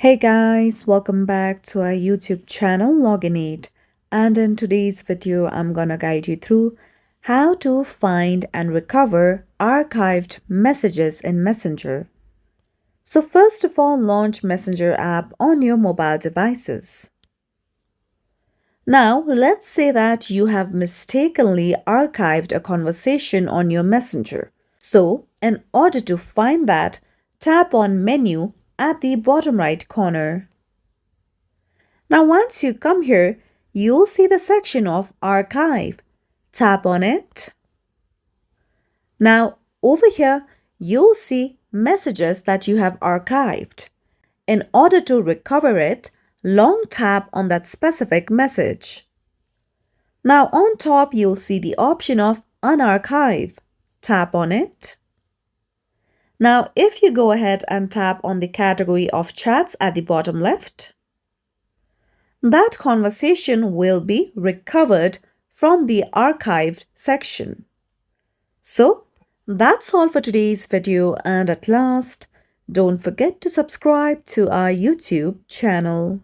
Hey guys, welcome back to our YouTube channel Login8, and in today's video I'm gonna guide you through how to find and recover archived messages in Messenger. So first of all, launch Messenger app on your mobile devices. Now let's say that you have mistakenly archived a conversation on your Messenger. So in order to find that, tap on Menu at the bottom right corner. Now once you come here, you'll see the section of Archive. Tap on it. Now over here, you'll see messages that you have archived. In order to recover it, long tap on that specific message. Now on top, you'll see the option of Unarchive. Tap on it. Now if you go ahead and tap on the category of chats at the bottom left, that conversation will be recovered from the archived section. So that's all for today's video, and at last, don't forget to subscribe to our YouTube channel.